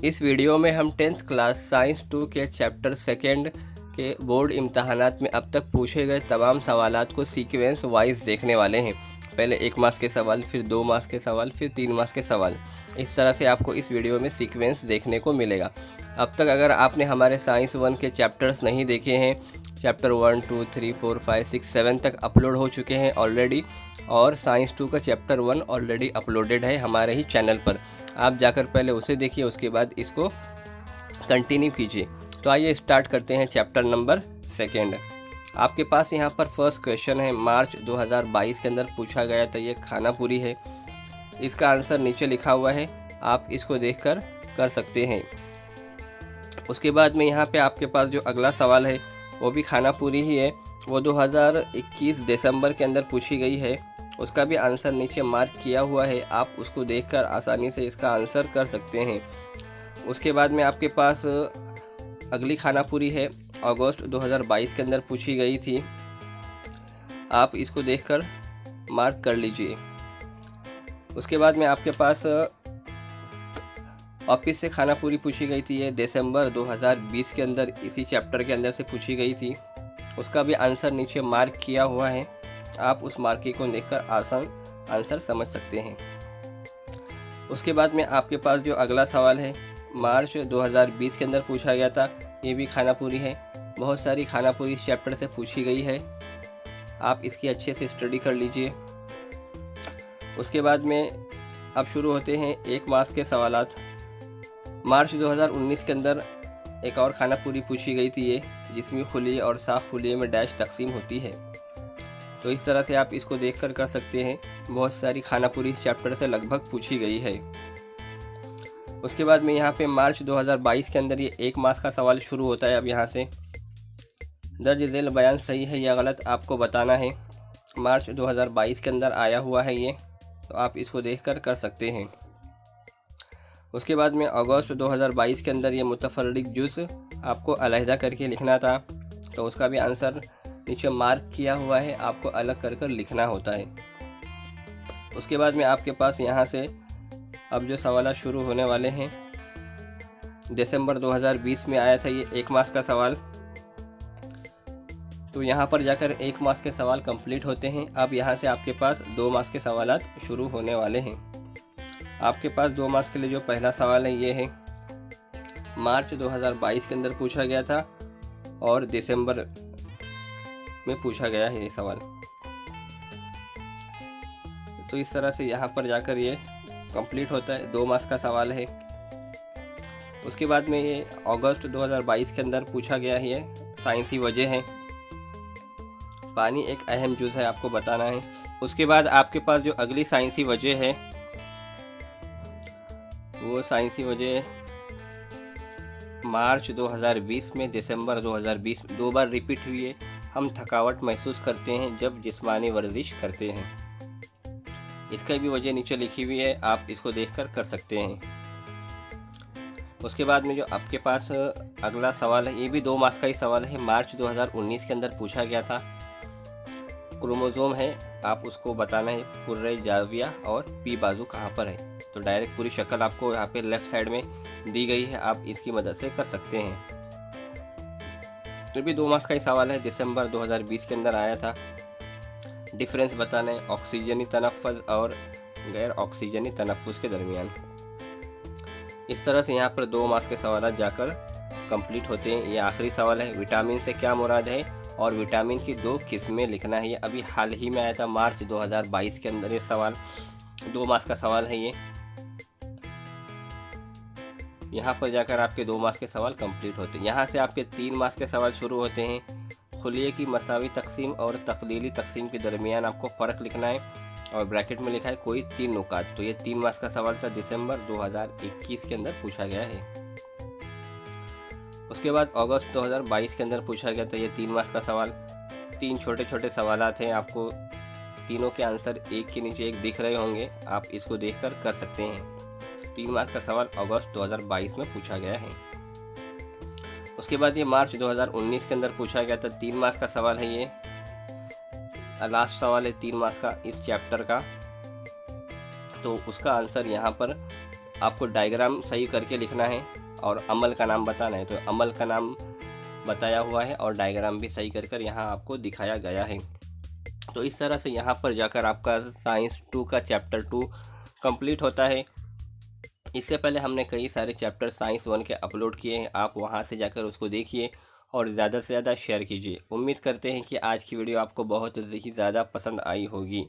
इस वीडियो में हम 10th क्लास साइंस 2 के चैप्टर सेकेंड के बोर्ड इम्तहानात में अब तक पूछे गए तमाम सवालात को सीक्वेंस वाइज देखने वाले हैं। पहले 1 मार्क्स के सवाल, फिर 2 मार्क्स के सवाल, फिर 3 मार्क्स के सवाल। इस तरह से आपको इस वीडियो में सीक्वेंस देखने को मिलेगा। अब तक अगर आपने हमारे साइंस 1 के चैप्टर्स नहीं देखे हैं, चैप्टर 1, 2, 3, 4, 5, 6, 7 तक अपलोड हो चुके हैं ऑलरेडी, और साइंस 2 का चैप्टर 1 ऑलरेडी अपलोडेड है हमारे ही चैनल पर। आप जाकर पहले उसे देखिए, उसके बाद इसको कंटिन्यू कीजिए। तो आइए स्टार्ट करते हैं चैप्टर नंबर सेकेंड। आपके पास यहाँ पर फर्स्ट क्वेश्चन है, मार्च 2022 के अंदर पूछा गया था, ये खाना पूरी है। इसका आंसर नीचे लिखा हुआ है, आप इसको देखकर कर सकते हैं। उसके बाद में यहाँ पे आपके पास जो अगला सवाल है वो भी खाना पूरी ही है, वो 2021 दिसंबर के अंदर पूछी गई है। उसका भी आंसर नीचे मार्क किया हुआ है, आप उसको देखकर आसानी से इसका आंसर कर सकते हैं। उसके बाद में आपके पास अगली खाना पूरी है, अगस्त 2022 के अंदर पूछी गई थी, आप इसको देखकर मार्क कर लीजिए। उसके बाद में आपके पास ऑफिस से खाना पूरी पूछी गई थी, ये दिसंबर 2020 के अंदर इसी चैप्टर के अंदर से पूछी गई थी। उसका भी आंसर नीचे मार्क किया हुआ है, आप उस मार्किंग को देखकर आसान आंसर समझ सकते हैं। उसके बाद में आपके पास जो अगला सवाल है, मार्च 2020 के अंदर पूछा गया था, ये भी खाना पूरी है। बहुत सारी खाना पूरी इस चैप्टर से पूछी गई है, आप इसकी अच्छे से स्टडी कर लीजिए। उसके बाद में अब शुरू होते हैं 1 मार्क्स के सवालात। मार्च 2019 के अंदर एक और खाना पूरी पूछी गई थी, ये जिसमें खुलिए और साख खुलिए में डैश तकसीम होती है। तो इस तरह से आप इसको देखकर कर सकते हैं। बहुत सारी खाना पूरी इस चैप्टर से लगभग पूछी गई है। उसके बाद में यहाँ पे मार्च 2022 के अंदर ये 1 मार्क्स का सवाल शुरू होता है। अब यहाँ से दर्ज झेल बयान सही है या गलत आपको बताना है। मार्च 2022 के अंदर आया हुआ है ये, तो आप इसको देखकर कर सकते हैं। उसके बाद में अगस्त 2022 के अंदर ये मुतफर्रिक जुज़ आपको अलहदा करके लिखना था, तो उसका भी आंसर नीचे मार्क किया हुआ है, आपको अलग कर कर लिखना होता है। उसके बाद में आपके पास यहाँ से अब जो सवाल शुरू होने वाले हैं, दिसंबर 2020 में आया था ये 1 मार्क्स का सवाल, तो यहाँ पर जाकर 1 मार्क्स के सवाल कंप्लीट होते हैं। अब यहाँ से आपके पास 2 मार्क्स के सवालात शुरू होने वाले हैं। आपके पास 2 मार्क्स के लिए जो पहला सवाल है ये है, मार्च 2022 के अंदर पूछा गया था और दिसंबर में पूछा गया है ये सवाल। तो इस तरह से यहाँ पर जाकर ये कंप्लीट होता है, 2 मार्क्स का सवाल है। उसके बाद में ये अगस्त 2022 के अंदर पूछा गया है, ये साइंसी वजह है, पानी एक अहम जुज़ है, आपको बताना है। उसके बाद आपके पास जो अगली साइंसी वजह है, वो साइंसी वजह मार्च 2020 में दिसंबर 2020 2 बार रिपीट हुई है। हम थकावट महसूस करते हैं जब जिस्मानी वर्जिश करते हैं। इसका भी वजह नीचे लिखी हुई है, आप इसको देखकर कर सकते हैं। उसके बाद में जो आपके पास अगला सवाल है, ये भी 2 मार्क्स का ही सवाल है, मार्च 2019 के अंदर पूछा गया था। क्रोमोसोम है, आप उसको बताना है कुर्रे जाविया और पी बाजू कहाँ पर है। तो डायरेक्ट पूरी शक्ल आपको यहाँ पे लेफ्ट साइड में दी गई है, आप इसकी मदद से कर सकते हैं। तो भी 2 मार्क्स का ही सवाल है, दिसंबर 2020 के अंदर आया था। डिफरेंस बताना है ऑक्सीजनी तनफ़्फ़ुज़ और गैर ऑक्सीजनी तनफ़्फ़ुज़ के दरमियान। इस तरह से यहाँ पर 2 मार्क्स के सवाल जाकर कंप्लीट होते हैं। ये आखिरी सवाल है, विटामिन से क्या मुराद है और विटामिन की 2 किस्में लिखना है। ये अभी हाल ही में आया था, मार्च 2022 के अंदर ये सवाल, 2 मार्क्स का सवाल है ये। यहाँ पर जाकर आपके 2 मार्क्स के सवाल कंप्लीट होते हैं। यहाँ से आपके 3 मार्क्स के सवाल शुरू होते हैं। खुलिए की मसावी तकसीम और तकलीली तकसीम के दरमियान आपको फ़र्क लिखना है, और ब्रैकेट में लिखा है कोई 3 नुकात। तो ये 3 मार्क्स का सवाल था, दिसंबर 2021 के अंदर पूछा गया है। उसके बाद अगस्त 2022 के अंदर पूछा गया था ये 3 मार्क्स का सवाल। 3 छोटे छोटे सवालात हैं, आपको तीनों के आंसर एक के नीचे एक दिख रहे होंगे, आप इसको देखकर कर सकते हैं। 3 मार्क्स का सवाल अगस्त 2022 में पूछा गया है। उसके बाद ये मार्च 2019 के अंदर पूछा गया था, 3 मार्क्स का सवाल है ये, लास्ट सवाल है 3 मार्क्स का इस चैप्टर का। तो उसका आंसर यहाँ पर आपको डायग्राम सही करके लिखना है और अमल का नाम बताना है। तो अमल का नाम बताया हुआ है और डायग्राम भी सही कर यहाँ आपको दिखाया गया है। तो इस तरह से यहाँ पर जाकर आपका साइंस 2 का चैप्टर 2 कंप्लीट होता है। इससे पहले हमने कई सारे चैप्टर साइंस 1 के अपलोड किए हैं, आप वहाँ से जाकर उसको देखिए और ज़्यादा से ज़्यादा शेयर कीजिए। उम्मीद करते हैं कि आज की वीडियो आपको बहुत ही ज़्यादा पसंद आई होगी।